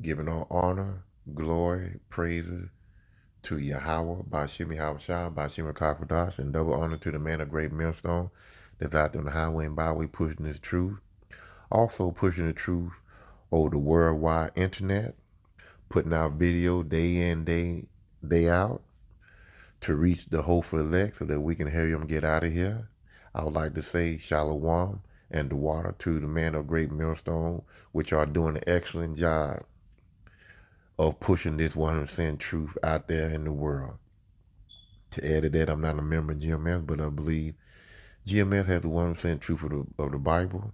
giving all honor, glory, praises to Yahweh, Bashimi Havashah, Bashimi Kakadash, and double honor to the man of great millstone that's out on the highway and byway pushing his truth. Also pushing the truth over the worldwide internet, putting out video day in, day out to reach the hopeful elect so that we can help them get out of here. I would like to say Shalom and the water to the man of great millstone, which are doing an excellent job of pushing this 100% truth out there in the world. To add to that, I'm not a member of GMS, but I believe GMS has the 100% truth of the Bible.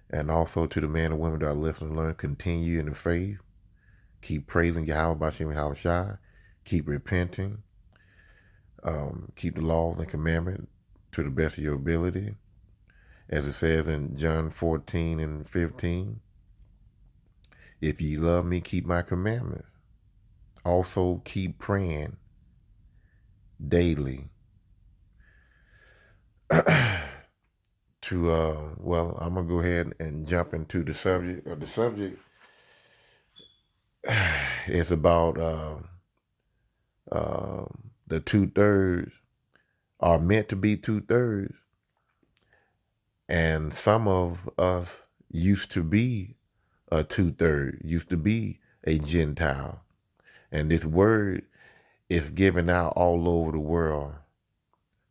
And also to the man and women that are listening and learn, continue in the faith. Keep praising Yahweh Bashim Havashai. Keep repenting. Keep the laws and commandments to the best of your ability. As it says in John 14 and 15, if ye love me, keep my commandments. Also keep praying daily. Well, I'm going to go ahead and jump into the subject. The subject is about the 2/3 are meant to be 2/3. And some of us used to be a 2/3, used to be a Gentile. And this word is given out all over the world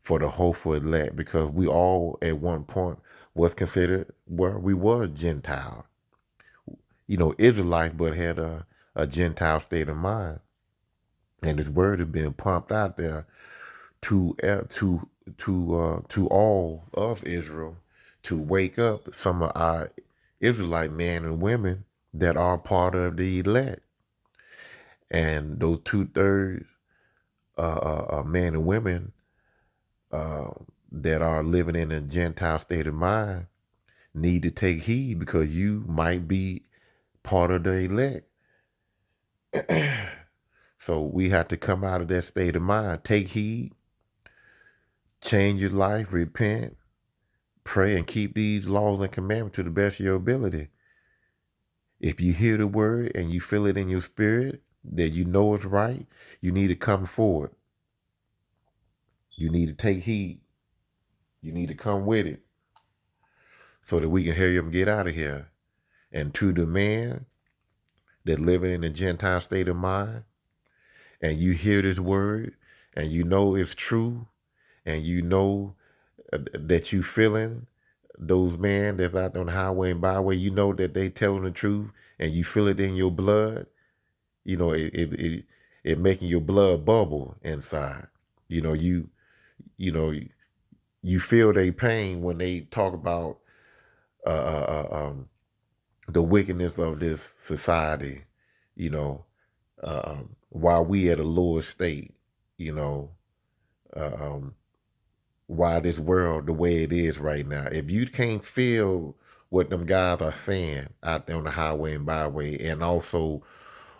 for the hopeful elect, because we all at one point was considered, well, we were Gentile. Israelites, but had a Gentile state of mind. And this word has been pumped out there to all of Israel to wake up some of our Israelite men and women that are part of the elect. And those 2/3 men and women that are living in a Gentile state of mind need to take heed, because you might be part of the elect. So we have to come out of that state of mind, take heed, change your life, repent, pray, and keep these laws and commandments to the best of your ability. If you hear the word and you feel it in your spirit that you know it's right, you need to come forward. You need to take heed. You need to come with it so that we can help them get out of here. And to the man that living in a Gentile state of mind, and you hear this word and you know it's true, and you know that you feeling those men that's out on the highway and byway, you know that they telling the truth, and you feel it in your blood. It making your blood bubble inside. You know you you know you feel their pain when they talk about uh, uh, uh, um, the wickedness of this society. You know, while we at a lower state. You know, uh, um, why this world the way it is right now. If you can't feel what them guys are saying out there on the highway and byway, and also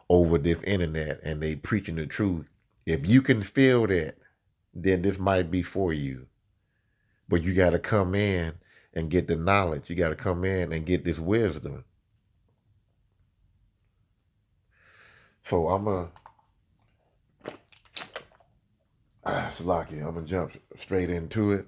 over this internet, and they preaching the truth, if you can feel that, then this might be for you. But you got to come in and get the knowledge. You got to come in and get this wisdom. So Salaki, I'm gonna jump straight into it.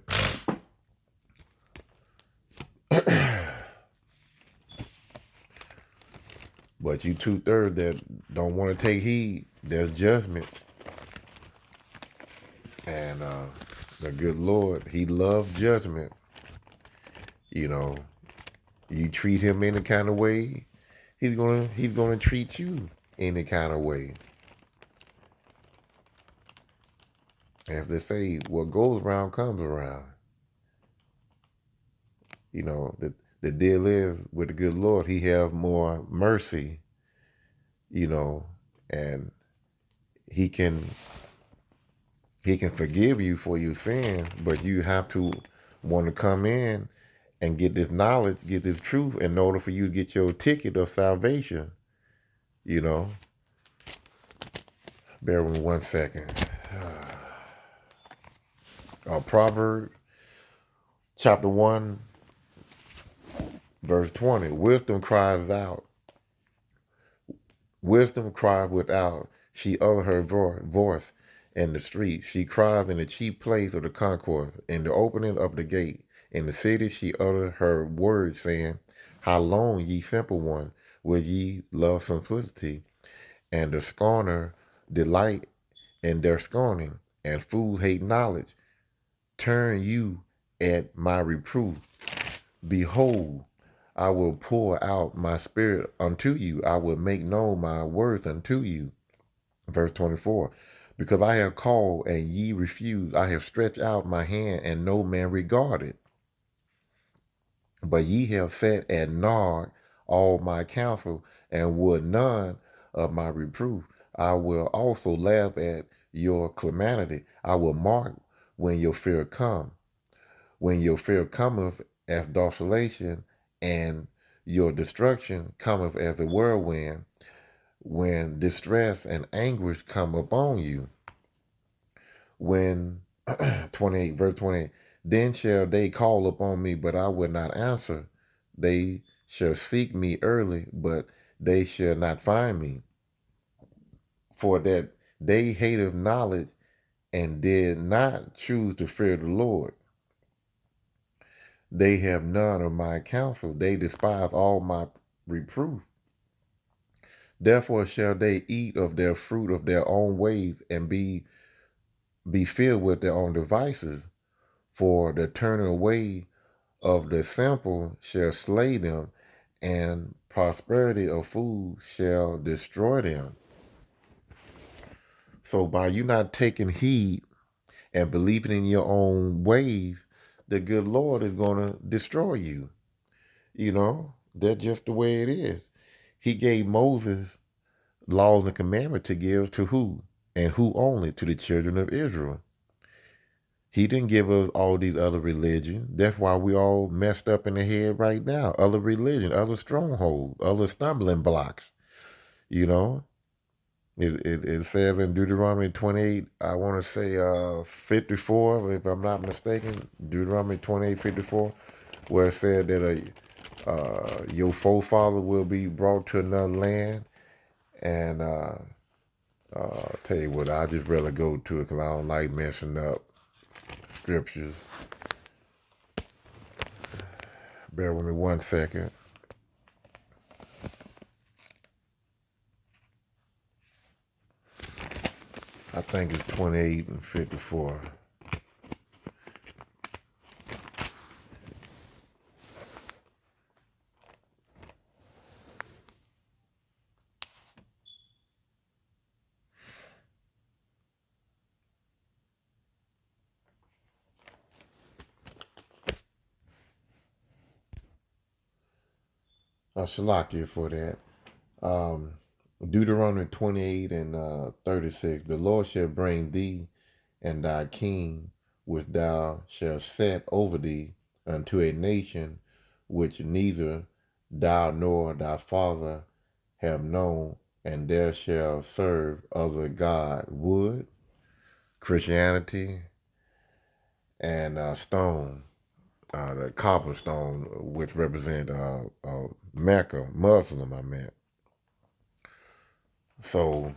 But you 2/3 that don't want to take heed, there's judgment. And the good Lord, He loves judgment. You know, you treat Him any kind of way, He's gonna treat you any kind of way. As they say, what goes around comes around. You know, the deal is with the good Lord, He have more mercy. You know, and He can forgive you for your sin, but you have to want to come in and get this knowledge, get this truth, in order for you to get your ticket of salvation. You know, bear with me 1 second. Proverbs chapter 1, verse 20. Wisdom cries out Wisdom cried without. She uttered her voice in the street. She cries in the chief place of the concourse, in the opening of the gate. In the city she uttered her words, saying, How long, ye simple one, will ye love simplicity? And the scorner delight in their scorning, and fools hate knowledge. Turn you at my reproof. Behold, I will pour out my spirit unto you. I will make known my words unto you. Verse 24. Because I have called and ye refused, I have stretched out my hand and no man regarded. But ye have set at naught all my counsel and would none of my reproof. I will also laugh at your calamity. I will mark when your fear come. When your fear cometh as desolation, and your destruction cometh as a whirlwind, when distress and anguish come upon you. When 28, verse 28, then shall they call upon me, but I will not answer. They shall seek me early, but they shall not find me. For that they hated knowledge and did not choose to fear the Lord. They have none of my counsel. They despise all my reproof. Therefore shall they eat of their fruit of their own ways and be filled with their own devices. For the turning away of the simple shall slay them, and prosperity of fools shall destroy them. So by you not taking heed and believing in your own ways, the good Lord is going to destroy you. You know, that's just the way it is. He gave Moses laws and commandments to give to who? And who only? To the children of Israel. He didn't give us all these other religions. That's why we all messed up in the head right now. Other religion, other strongholds, other stumbling blocks. You know, it says in Deuteronomy 28, I want to say 54, if I'm not mistaken, Deuteronomy 28:54, where it said that your forefather will be brought to another land. And tell you what, I just rather go to it because I don't like messing up scriptures. Bear with me 1 second. I think it's 28 and 54. Shalakia for that. Um, Deuteronomy 28 and 36. The Lord shall bring thee and thy king, which thou shalt set over thee, unto a nation which neither thou nor thy father have known, and there shall serve other God, wood, Christianity, and stone, the cobblestone, which represent Mecca, Muslim, I meant. So,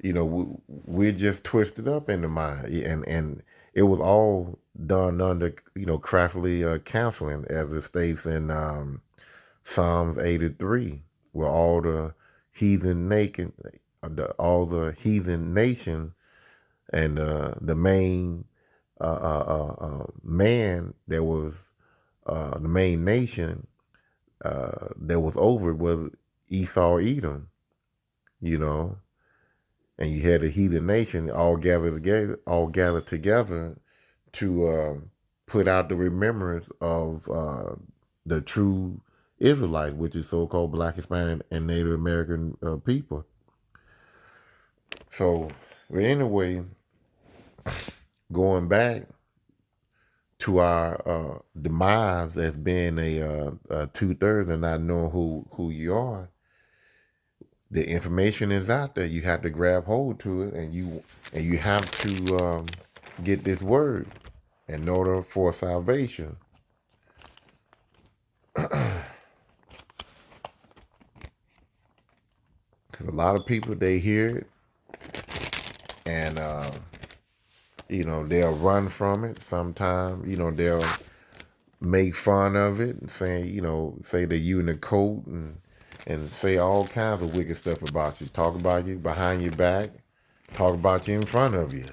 you know, we're just twisted up in the mind, and it was all done under, you know, craftily counseling, as it states in Psalms 83, where all the heathen nation, all the heathen nation, and the main man that was the main nation that was over it was Esau, Edom, you know, and you had a heathen nation all gathered together to put out the remembrance of the true Israelites, which is so-called Black, Hispanic, and Native American people. So, anyway, going back to our demise as being a two-thirds and not knowing who you are, the information is out there. You have to grab hold to it, and you have to get this word in order for salvation. Because a lot of people, they hear it and, they'll run from it. Sometimes, they'll make fun of it and saying, say that you in the coat and say all kinds of wicked stuff about you. Talk about you behind your back. Talk about you in front of you.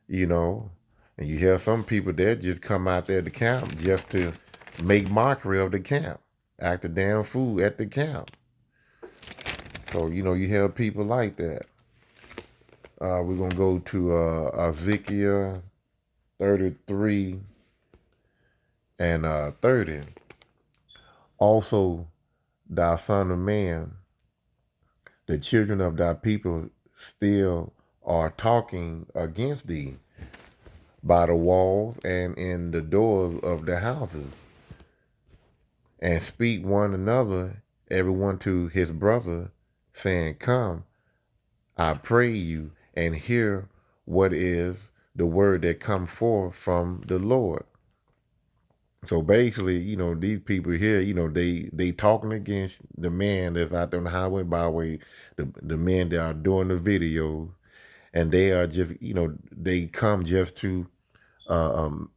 you know. And you hear some people there just come out there to camp just to make mockery of the camp, act a damn fool at the camp. So, you hear people like that. We're going to go to Ezekiel 33 and 30. Also, thou son of man, the children of thy people still are talking against thee by the walls and in the doors of the houses, and speak one another, everyone to his brother, saying, Come, I pray you, and hear what is the word that come forth from the Lord. So basically, these people here, they talking against the man that's out there on the highway, byway, the men that are doing the videos, and they are just, they come just to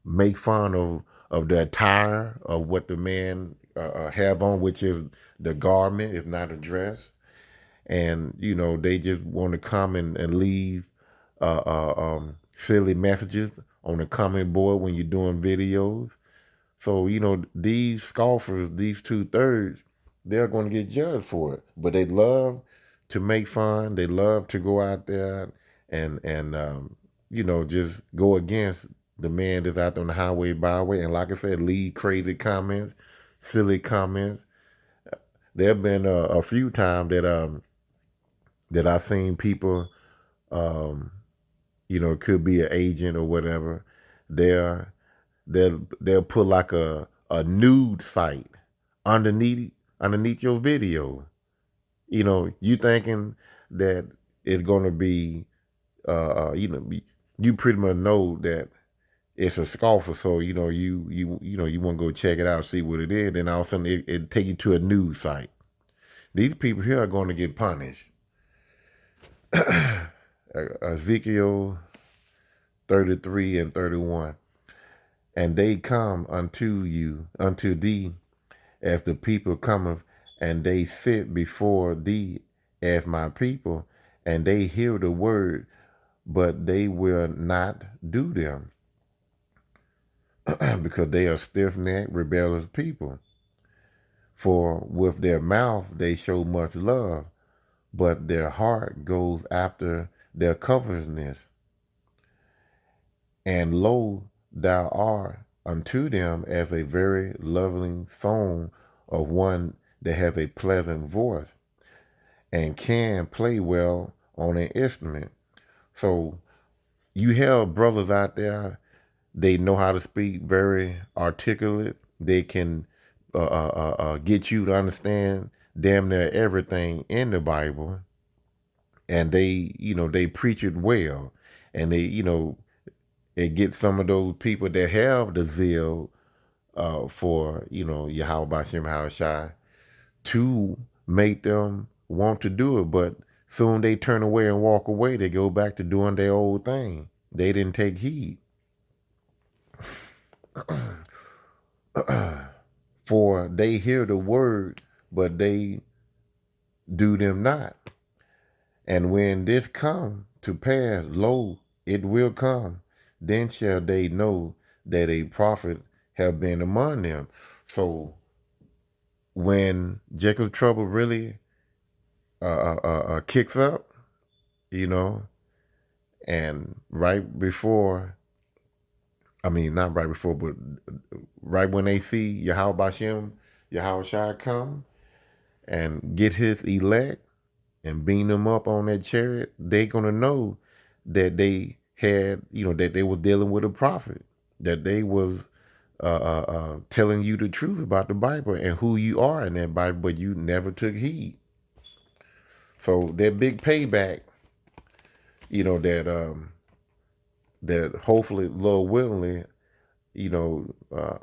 make fun of the attire of what the man have on, which is the garment, is not a dress. And, they just want to come and leave silly messages on the comment board when you're doing videos. So, these scoffers, these 2/3, they're going to get judged for it. But they love to make fun. They love to go out there and just go against the man that's out on the highway, byway. And like I said, leave crazy comments, silly comments. There have been a few times that I've seen people, it could be an agent or whatever. They're they'll put like a nude site underneath your video. You thinking that it's gonna be you pretty much know that it's a scoffer, so you want to go check it out, see what it is. Then all of a sudden it take you to a news site. These people here are going to get punished. Ezekiel 33 and 31. And they come unto thee, as the people cometh, and they sit before thee as my people, and they hear the word, but they will not do them, because they are stiff-necked, rebellious people. For with their mouth they show much love, but their heart goes after their covetousness. And lo, thou art unto them as a very lovely song of one that has a pleasant voice and can play well on an instrument. So you have brothers out there, they know how to speak very articulate. They can get you to understand damn near everything in the Bible. And they preach it well. And it gets some of those people that have the zeal for, Yahweh Bashim Hawashai to make them want to do it. But soon they turn away and walk away. They go back to doing their old thing. They didn't take heed. For they hear the word, but they do them not. And when this come to pass, lo, it will come. Then shall they know that a prophet have been among them. So when Jacob's trouble really kicks up, and right before, not right before, but right when they see Yahweh Bashem, Yahweh Shai come and get his elect and beam them up on that chariot, they gonna know that they had, that they were dealing with a prophet, that they was telling you the truth about the Bible and who you are in that Bible, but you never took heed. So that big payback, that hopefully, Lord willingly,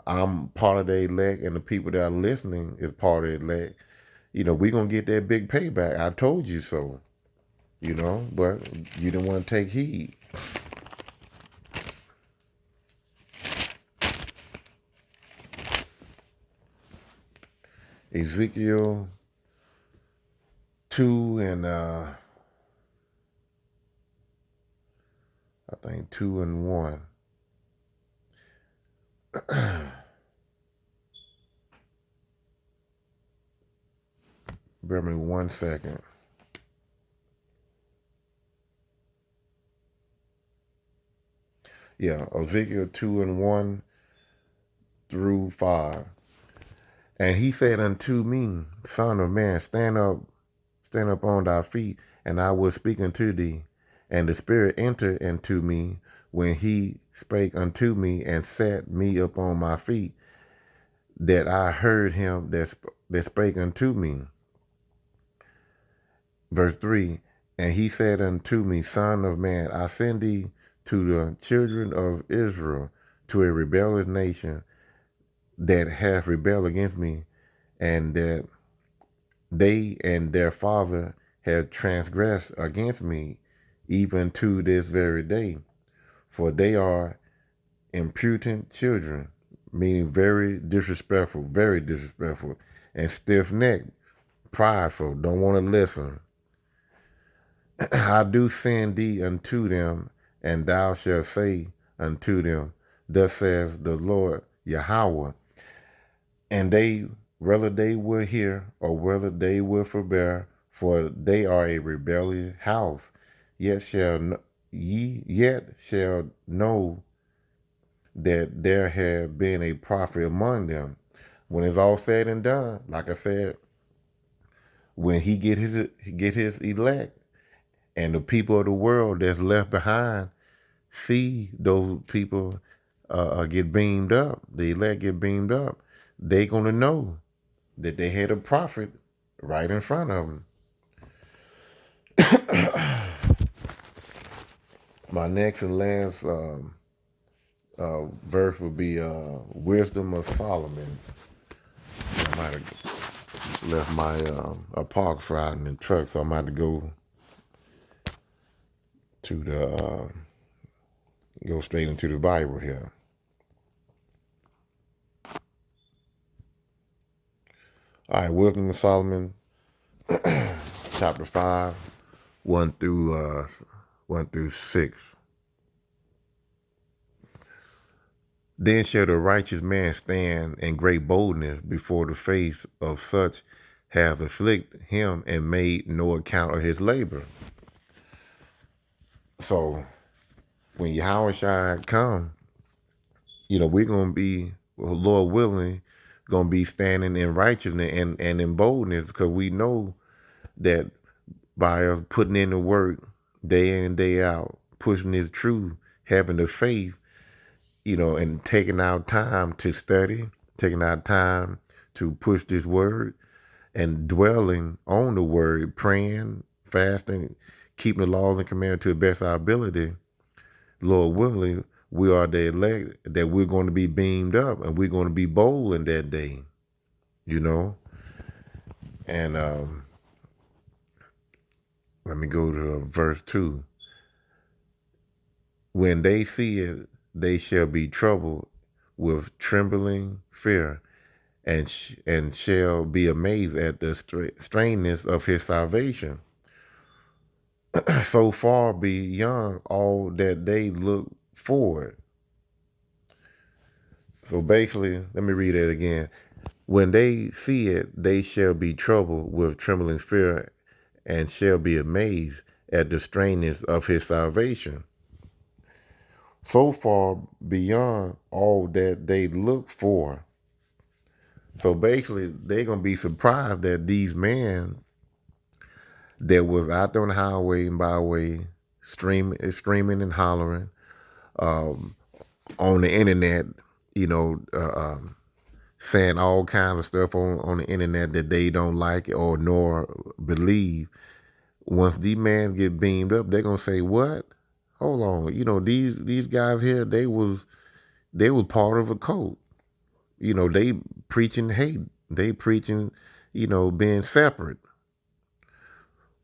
I'm part of the elect, and the people that are listening is part of the elect. we're going to get that big payback. I told you so, but you didn't want to take heed. Ezekiel 2 and I think 2 and 1. Bear me 1 second. Yeah, Ezekiel 2 and 1 through 5. And he said unto me, Son of man, stand up on thy feet, and I will speak unto thee. And the Spirit entered into me when he spake unto me and set me upon my feet, that I heard him that spake unto me. Verse 3, and he said unto me, Son of man, I send thee to the children of Israel, to a rebellious nation that hath rebelled against me, and that they and their father have transgressed against me, even to this very day. For they are impudent children, meaning very disrespectful, and stiff-necked, prideful, don't want to listen. I do send thee unto them, and thou shalt say unto them, Thus says the Lord Yahweh. And they, whether they will hear or whether they will forbear, for they are a rebellious house, yet shall know that there have been a prophet among them. When it's all said and done, like I said, when he get his elect, and the people of the world that's left behind see those people get beamed up, the elect get beamed up, they gonna know that they had a prophet right in front of them. My next and last verse would be Wisdom of Solomon. I might have left my apocrypha out in the truck, so I might have to go to the go straight into the Bible here. All right, Wisdom of Solomon, chapter 5, 1 through 6. Then shall the righteous man stand in great boldness before the face of such have afflicted him and made no account of his labor. So when Yahweh Shai come, we're gonna be, Lord willing, gonna be standing in righteousness and in boldness, because we know that by us putting in the work day in, day out, pushing this truth, having the faith, and taking our time to study, taking our time to push this word and dwelling on the word, praying, fasting, keeping the laws and commandments to the best of our ability, Lord willing, we are the elect, that we're going to be beamed up and we're going to be bold in that day, And let me go to verse 2. When they see it, they shall be troubled with trembling fear, and shall be amazed at the strangeness of his salvation, so far beyond all that they look forward. So basically, let me read it again. When they see it, they shall be troubled with trembling fear, and shall be amazed at the strangeness of his salvation, so far beyond all that they look for. So basically, they're going to be surprised that these men that was out there on the highway and byway, screaming and hollering, on the internet, saying all kinds of stuff on the internet that they don't like or nor believe. Once these men get beamed up, they're gonna say, "What? Hold on, these guys here, they was part of a cult. They preaching hate. They preaching, being separate.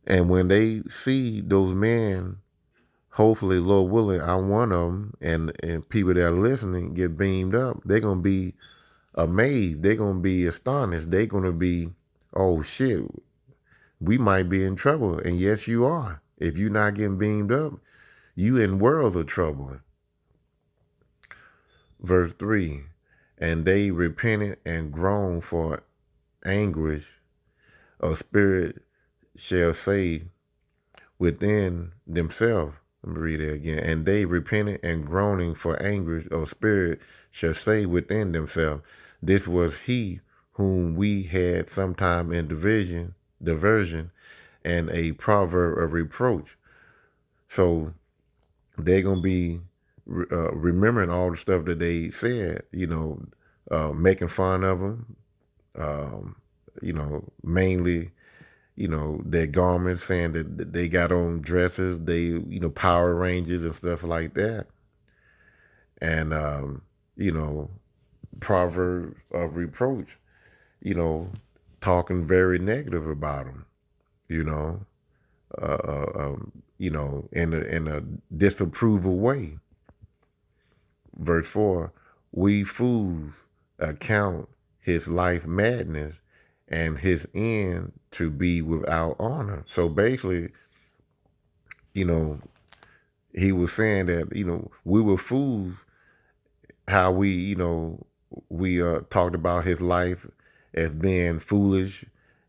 And when they see those men, hopefully, Lord willing, I'm one of them, and people that are listening get beamed up, they're going to be amazed. They're going to be astonished. They're going to be, oh shit, we might be in trouble. And yes, you are. If you're not getting beamed up, you in worlds of trouble. Verse 3, and they repented and groaned for anguish of spirit shall say within themselves. Let me read it again. And they repented and groaning for anguish of spirit shall say within themselves, this was he whom we had sometime in diversion, and a proverb of reproach. So they're going to be remembering all the stuff that they said, making fun of them, mainly, their garments, saying that they got on dresses, they, Power Rangers and stuff like that. And, proverbs of reproach, talking very negative about them, you know, in a disapproval way. Verse 4, we fools account his life madness and his end to be without honor. So basically, he was saying that, we were fools how we talked about his life as being foolish,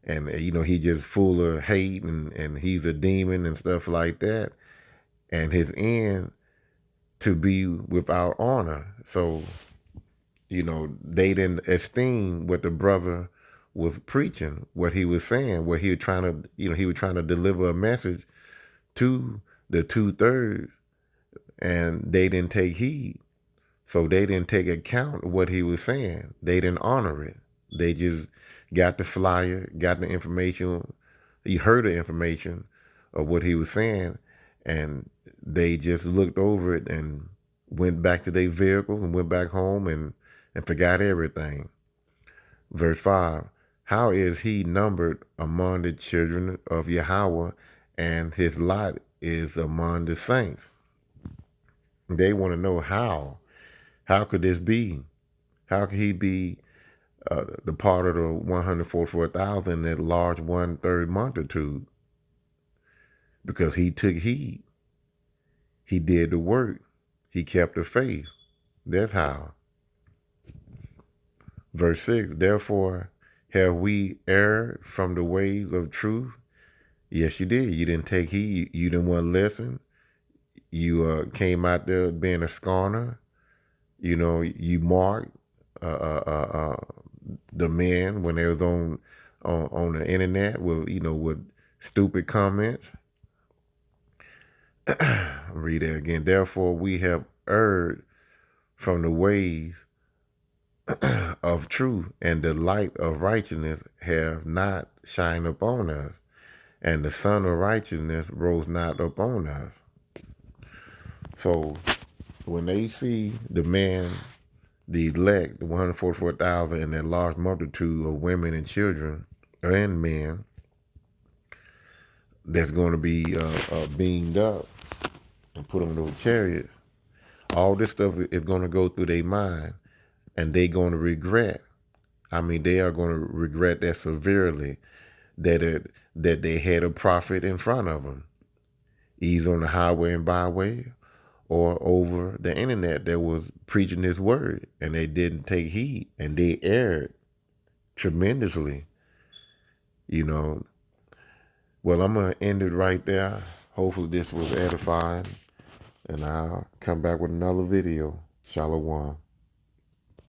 and, he just full of hate, and he's a demon and stuff like that. And his end to be without honor. So, they didn't esteem what the brother was preaching, what he was saying, what he was trying to, he was trying to deliver a message to the 2/3, and they didn't take heed. So they didn't take account of what he was saying. They didn't honor it. They just got the flyer, got the information. He heard the information of what he was saying, and they just looked over it and went back to their vehicles and went back home and forgot everything. Verse 5, how is he numbered among the children of Yahweh, and his lot is among the saints? They want to know how. How could this be? How could he be the part of the 144,000, that large 1/3 multitude? Because he took heed. He did the work. He kept the faith. That's how. Verse 6, therefore have we erred from the ways of truth? Yes, you did. You didn't take heed. You didn't want to listen. You came out there being a scorner. You marked the men when they was on the internet with stupid comments. Read it again. Therefore, we have erred from the ways of truth, and the light of righteousness have not shined upon us, and the sun of righteousness rose not upon us. So when they see the man, the elect, the 144,000, and that large multitude of women and children and men that's going to be beamed up and put on those chariots, all this stuff is going to go through their mind, and they're going to regret. I mean, they are going to regret that severely, that they had a prophet in front of them, either on the highway and byway or over the internet that was preaching this word, and they didn't take heed, and they erred tremendously. Well, I'm going to end it right there. Hopefully this was edifying, and I'll come back with another video. Shalom.